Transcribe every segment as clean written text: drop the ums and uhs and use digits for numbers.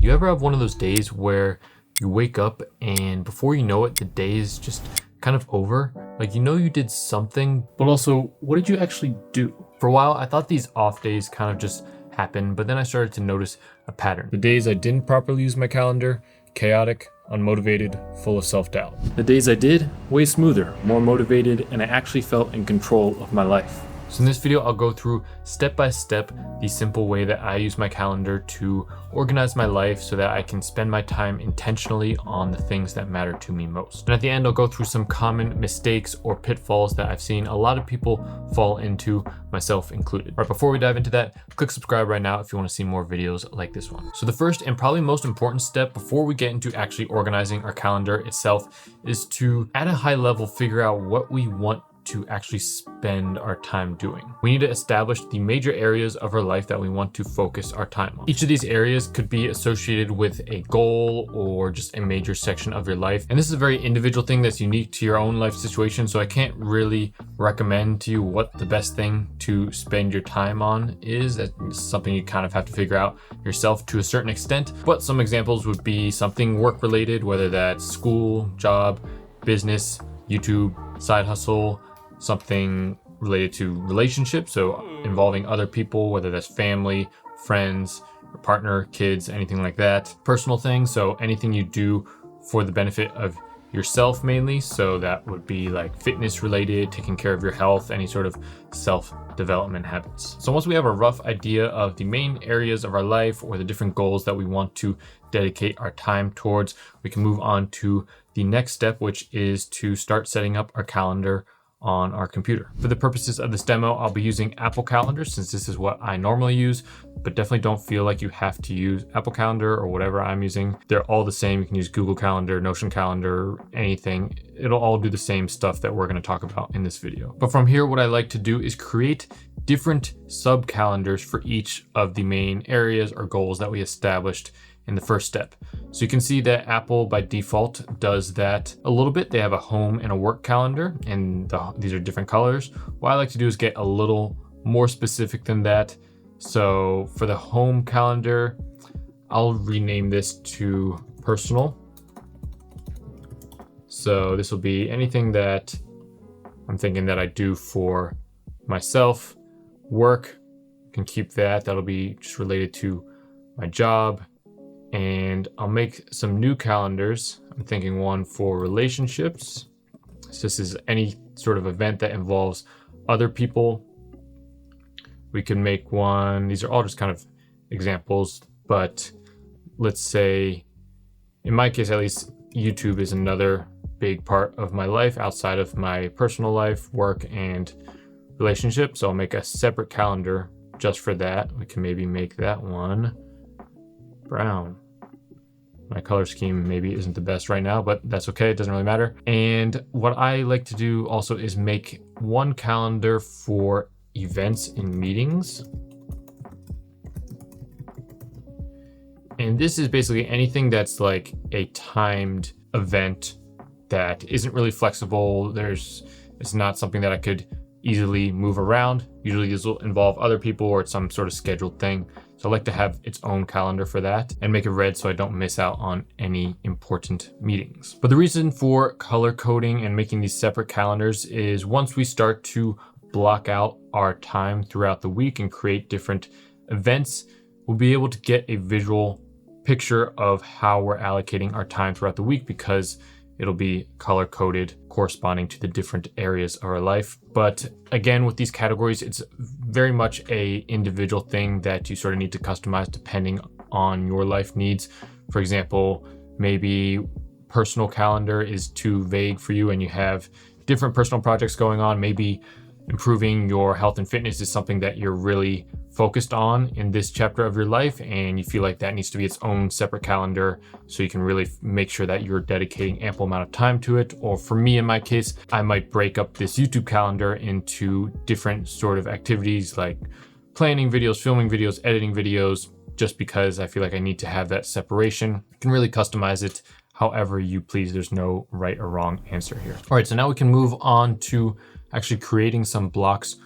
You ever have one of those days where you wake up and before you know it, the day is just kind of over? Like, you know you did something, but also, what did you actually do? For a while, I thought these off days kind of just happened, but then I started to notice a pattern. The days I didn't properly use my calendar, chaotic, unmotivated, full of self-doubt. The days I did, way smoother, more motivated, and I actually felt in control of my life. So in this video, I'll go through step by step the simple way that I use my calendar to organize my life so that I can spend my time intentionally on the things that matter to me most. And at the end, I'll go through some common mistakes or pitfalls that I've seen a lot of people fall into, myself included. All right, before we dive into that, click subscribe right now if you want to see more videos like this one. So the first and probably most important step before we get into actually organizing our calendar itself is to, at a high level, figure out what we want to actually spend our time doing. We need to establish the major areas of our life that we want to focus our time on. Each of these areas could be associated with a goal or just a major section of your life. And this is a very individual thing that's unique to your own life situation. So I can't really recommend to you what the best thing to spend your time on is. That's something you kind of have to figure out yourself to a certain extent. But some examples would be something work related, whether that's school, job, business, YouTube, side hustle, something related to relationships, so involving other people, whether that's family, friends, your partner, kids, anything like that. Personal things, so anything you do for the benefit of yourself mainly, so that would be like fitness related, taking care of your health, any sort of self-development habits. So once we have a rough idea of the main areas of our life or the different goals that we want to dedicate our time towards, we can move on to the next step, which is to start setting up our calendar on our computer. For the purposes of this demo, I'll be using Apple Calendar since this is what I normally use, but definitely don't feel like you have to use Apple Calendar or whatever I'm using. They're all the same. You can use Google Calendar, Notion Calendar, anything. It'll all do the same stuff that we're going to talk about in this video. But from here, what I like to do is create different sub calendars for each of the main areas or goals that we established in the first step. So you can see that Apple by default does that a little bit. They have a home and a work calendar, and these are different colors. What I like to do is get a little more specific than that. So for the home calendar, I'll rename this to personal. So this will be anything that I'm thinking that I do for myself. Work, can keep that. That'll be just related to my job. And I'll make some new calendars. I'm thinking one for relationships. So this is any sort of event that involves other people. We can make one, these are all just kind of examples, but let's say, in my case at least, YouTube is another big part of my life outside of my personal life, work, and relationship. So I'll make a separate calendar just for that. We can maybe make that one brown. My color scheme maybe isn't the best right now, but that's okay. It doesn't really matter. And what I like to do also is make one calendar for events and meetings. And this is basically anything that's like a timed event that isn't really flexible. It's not something that I could easily move around. Usually these will involve other people or it's some sort of scheduled thing. So I like to have its own calendar for that and make it red so I don't miss out on any important meetings. But the reason for color coding and making these separate calendars is once we start to block out our time throughout the week and create different events, we'll be able to get a visual picture of how we're allocating our time throughout the week because it'll be color coded corresponding to the different areas of our life. But again, with these categories, it's very much a individual thing that you sort of need to customize depending on your life needs. For example, maybe personal calendar is too vague for you and you have different personal projects going on. Maybe improving your health and fitness is something that you're really focused on in this chapter of your life, and you feel like that needs to be its own separate calendar so you can really make sure that you're dedicating ample amount of time to it. Or for me, in my case, I might break up this YouTube calendar into different sort of activities like planning videos, filming videos, editing videos, just because I feel like I need to have that separation. You can really customize it however you please. There's no right or wrong answer here. All right, so now we can move on to actually creating some blocks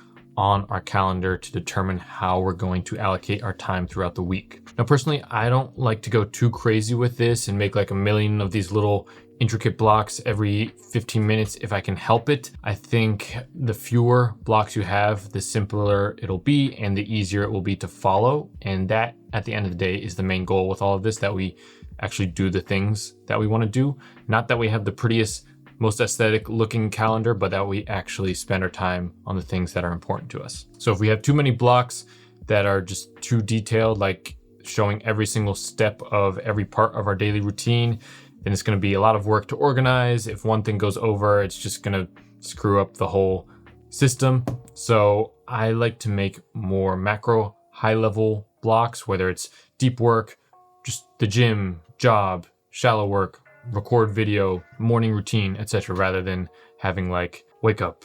on our calendar to determine how we're going to allocate our time throughout the week. Now, personally, I don't like to go too crazy with this and make like a million of these little intricate blocks every 15 minutes if I can help it. I think the fewer blocks you have, the simpler it'll be and the easier it will be to follow. And that, at the end of the day, is the main goal with all of this, that we actually do the things that we want to do. Not that we have the prettiest, most aesthetic looking calendar, but that we actually spend our time on the things that are important to us. So if we have too many blocks that are just too detailed, like showing every single step of every part of our daily routine, then it's going to be a lot of work to organize. If one thing goes over, it's just going to screw up the whole system. So I like to make more macro, high level blocks, whether it's deep work, just the gym, job, shallow work, record video, morning routine, etc., rather than having like wake up,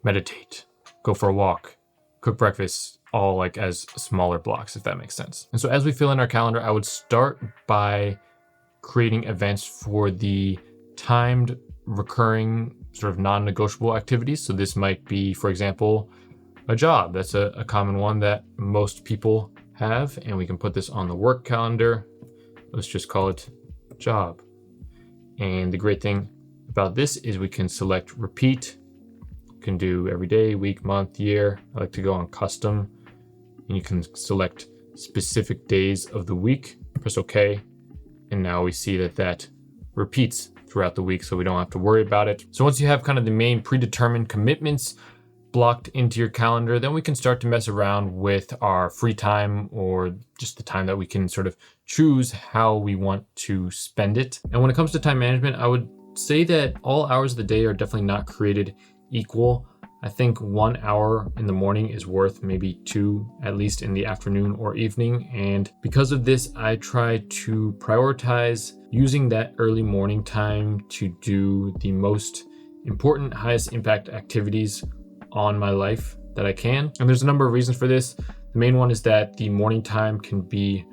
meditate, go for a walk, cook breakfast, all like as smaller blocks, if that makes sense. And so as we fill in our calendar, I would start by creating events for the timed, recurring, sort of non-negotiable activities. So this might be, for example, a job. That's a common one that most people have, and we can put this on the work calendar. Let's just call it job. And the great thing about this is we can select repeat. You can do every day, week, month, year. I like to go on custom, and you can select specific days of the week. Press OK. And now we see that repeats throughout the week, so we don't have to worry about it. So once you have kind of the main predetermined commitments blocked into your calendar, then we can start to mess around with our free time, or just the time that we can sort of choose how we want to spend it. And when it comes to time management, I would say that all hours of the day are definitely not created equal. I think 1 hour in the morning is worth maybe 2, at least in the afternoon or evening. And because of this, I try to prioritize using that early morning time to do the most important, highest impact activities on my life that I can. And there's a number of reasons for this. The main one is that the morning time can be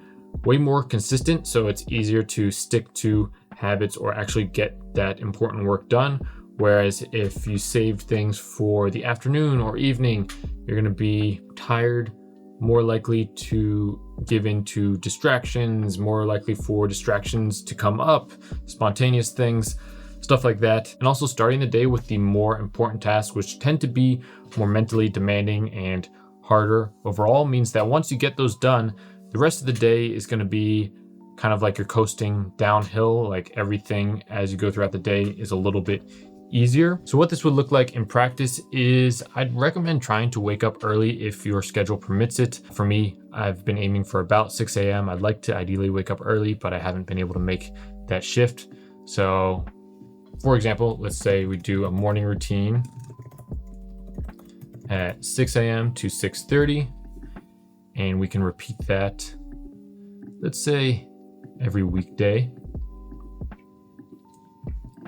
way more consistent, so it's easier to stick to habits or actually get that important work done. Whereas if you saved things for the afternoon or evening, you're going to be tired, more likely to give in to distractions, more likely for distractions to come up, spontaneous things, stuff like that. And also starting the day with the more important tasks, which tend to be more mentally demanding and harder overall, means that once you get those done, the rest of the day is going to be kind of like you're coasting downhill. Like everything as you go throughout the day is a little bit easier. So what this would look like in practice is I'd recommend trying to wake up early if your schedule permits it. For me, I've been aiming for about 6 a.m. I'd like to ideally wake up early, but I haven't been able to make that shift. So for example, let's say we do a morning routine at 6 a.m. to 6:30, and we can repeat that, let's say, every weekday.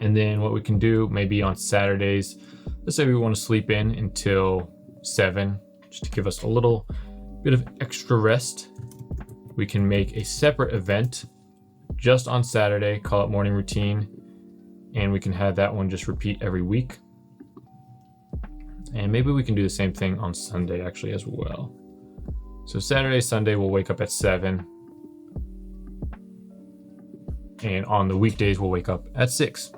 And then what we can do maybe on Saturdays, let's say we want to sleep in until 7, just to give us a little bit of extra rest. We can make a separate event just on Saturday, call it morning routine, and we can have that one just repeat every week. And maybe we can do the same thing on Sunday actually as well. So Saturday, Sunday, we'll wake up at 7. And on the weekdays, we'll wake up at 6.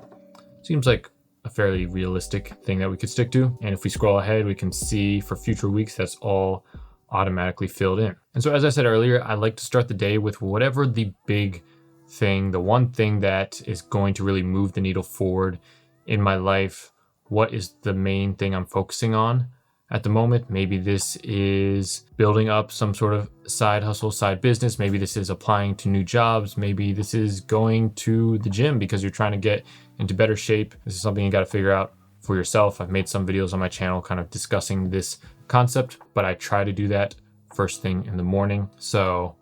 Seems like a fairly realistic thing that we could stick to. And if we scroll ahead, we can see for future weeks, that's all automatically filled in. And so as I said earlier, I like to start the day with whatever the big thing, the one thing that is going to really move the needle forward in my life. What is the main thing I'm focusing on at the moment? Maybe this is building up some sort of side hustle, side business. Maybe this is applying to new jobs. Maybe this is going to the gym because you're trying to get into better shape. This is something you got to figure out for yourself. I've made some videos on my channel kind of discussing this concept, but I try to do that first thing in the morning. So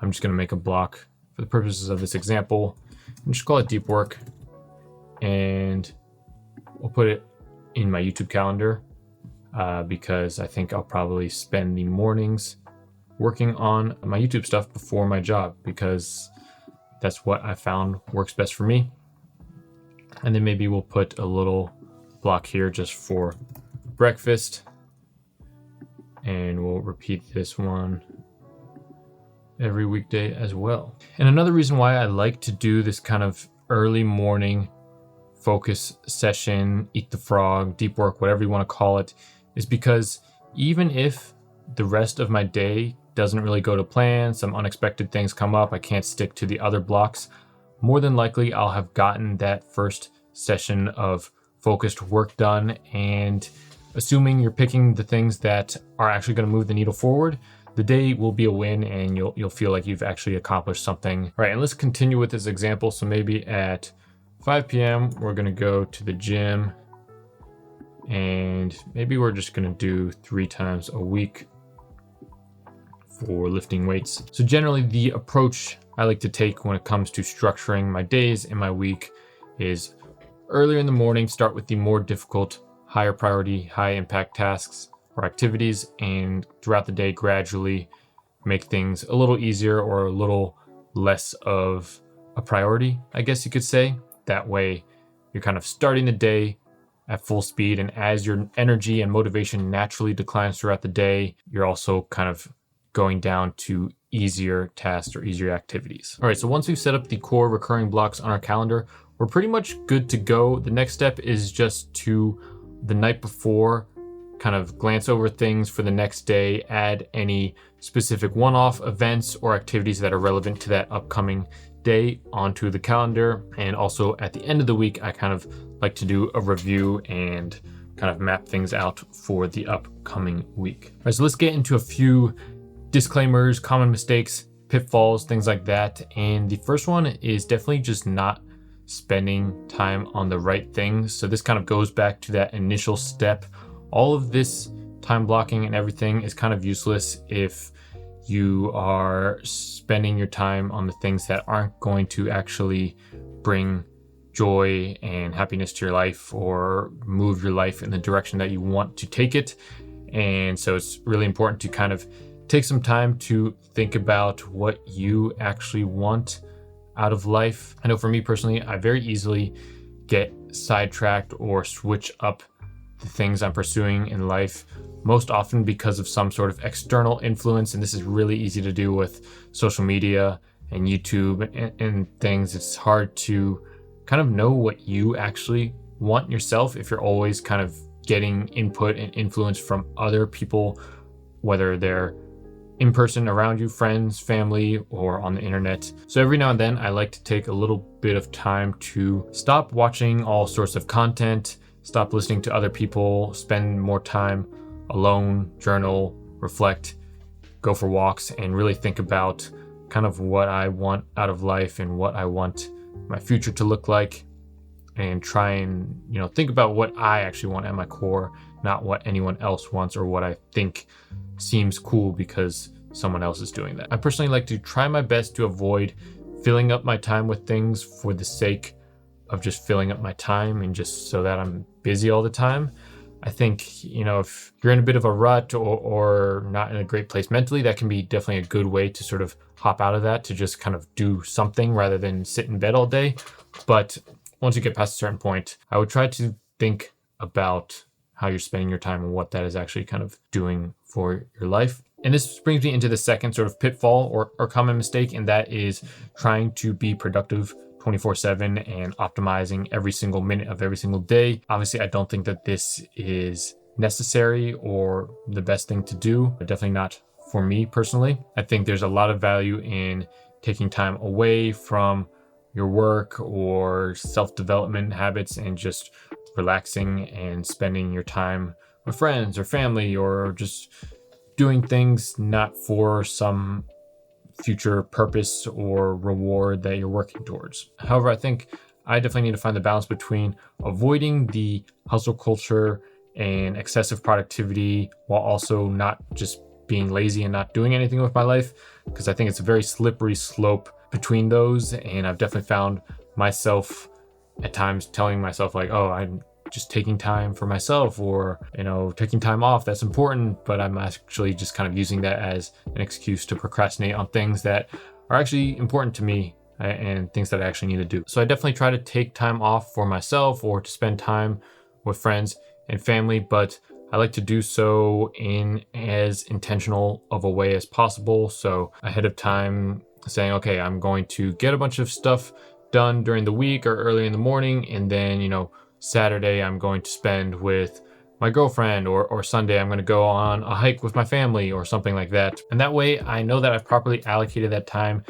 I'm just going to make a block for the purposes of this example and just call it deep work. And we'll put it in my YouTube calendar because I think I'll probably spend the mornings working on my YouTube stuff before my job, because that's what I found works best for me. And then maybe we'll put a little block here just for breakfast. And we'll repeat this one every weekday as well. And another reason why I like to do this kind of early morning focus session, eat the frog, deep work, whatever you want to call it, is because even if the rest of my day doesn't really go to plan, some unexpected things come up, I can't stick to the other blocks, more than likely I'll have gotten that first session of focused work done. And assuming you're picking the things that are actually going to move the needle forward, the day will be a win and you'll feel like you've actually accomplished something. All right, and let's continue with this example. So maybe at 5 p.m. we're going to go to the gym, and maybe we're just going to do 3 times a week for lifting weights. So generally the approach I like to take when it comes to structuring my days and my week is earlier in the morning, start with the more difficult, higher priority, high impact tasks or activities, and throughout the day gradually make things a little easier or a little less of a priority, I guess you could say. That way you're kind of starting the day at full speed, and as your energy and motivation naturally declines throughout the day, you're also kind of going down to easier tasks or easier activities. All right, so once we've set up the core recurring blocks on our calendar, we're pretty much good to go. The next step is just to, the night before, kind of glance over things for the next day, add any specific one-off events or activities that are relevant to that upcoming day onto the calendar. And also at the end of the week, I kind of like to do a review and kind of map things out for the upcoming week. All right, so let's get into a few disclaimers, common mistakes, pitfalls, things like that. And the first one is definitely just not spending time on the right things. So this kind of goes back to that initial step. All of this time blocking and everything is kind of useless if you are spending your time on the things that aren't going to actually bring joy and happiness to your life or move your life in the direction that you want to take it. And so it's really important to kind of take some time to think about what you actually want out of life. I know for me personally, I very easily get sidetracked or switch up the things I'm pursuing in life, most often because of some sort of external influence. And this is really easy to do with social media and YouTube and things. It's hard to kind of know what you actually want yourself if you're always kind of getting input and influence from other people, whether they're in person around you, friends, family, or on the internet. So every now and then I like to take a little bit of time to stop watching all sorts of content, stop listening to other people, spend more time alone, journal, reflect, go for walks, and really think about kind of what I want out of life and what I want my future to look like, and try and, think about what I actually want at my core, not what anyone else wants or what I think seems cool because someone else is doing that. I personally like to try my best to avoid filling up my time with things for the sake of just filling up my time and just so that I'm busy all the time. I think, if you're in a bit of a rut or not in a great place mentally, that can be definitely a good way to sort of hop out of that, to just kind of do something rather than sit in bed all day. But once you get past a certain point, I would try to think about how you're spending your time and what that is actually kind of doing for your life. And this brings me into the second sort of pitfall or common mistake, and that is trying to be productive 24/7 and optimizing every single minute of every single day. Obviously, I don't think that this is necessary or the best thing to do, but definitely not for me personally. I think there's a lot of value in taking time away from your work or self-development habits and just relaxing and spending your time with friends or family, or just doing things not for some future purpose or reward that you're working towards. However, I think I definitely need to find the balance between avoiding the hustle culture and excessive productivity while also not just being lazy and not doing anything with my life, because I think it's a very slippery slope between those. And I've definitely found myself at times telling myself like, oh, I'm just taking time for myself, or, taking time off, that's important, but I'm actually just kind of using that as an excuse to procrastinate on things that are actually important to me and things that I actually need to do. So I definitely try to take time off for myself or to spend time with friends and family, but I like to do so in as intentional of a way as possible. So ahead of time saying, okay, I'm going to get a bunch of stuff done during the week or early in the morning. And then, Saturday I'm going to spend with my girlfriend, or Sunday I'm going to go on a hike with my family or something like that. And that way I know that I've properly allocated that time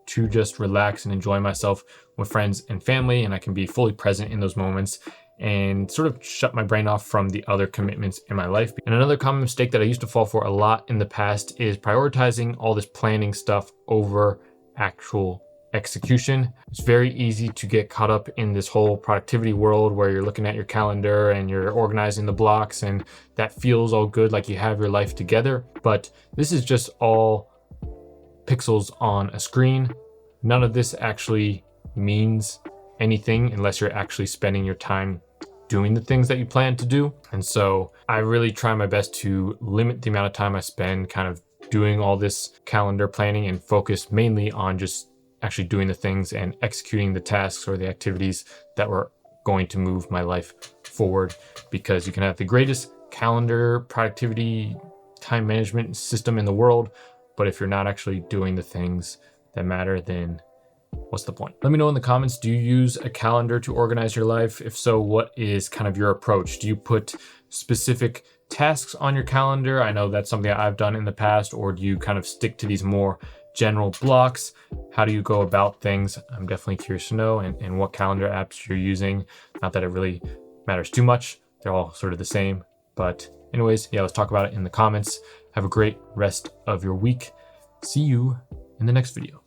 to just relax and enjoy myself with friends and family, and I can be fully present in those moments and sort of shut my brain off from the other commitments in my life. And another common mistake that I used to fall for a lot in the past is prioritizing all this planning stuff over actual execution. It's very easy to get caught up in this whole productivity world where you're looking at your calendar and you're organizing the blocks, and that feels all good, like you have your life together. But this is just all pixels on a screen. None of this actually means anything unless you're actually spending your time doing the things that you plan to do. And so I really try my best to limit the amount of time I spend kind of doing all this calendar planning and focus mainly on just actually doing the things and executing the tasks or the activities that were going to move my life forward. Because you can have the greatest calendar productivity time management system in the world, but if you're not actually doing the things that matter, then what's the point? Let me know in the comments, do you use a calendar to organize your life? If so, what is kind of your approach? Do you put specific tasks on your calendar? I know that's something I've done in the past. Or do you kind of stick to these more general blocks? How do you go about things? I'm definitely curious to know, and what calendar apps you're using. Not that it really matters too much. They're all sort of the same. But anyways, yeah, let's talk about it in the comments. Have a great rest of your week. See you in the next video.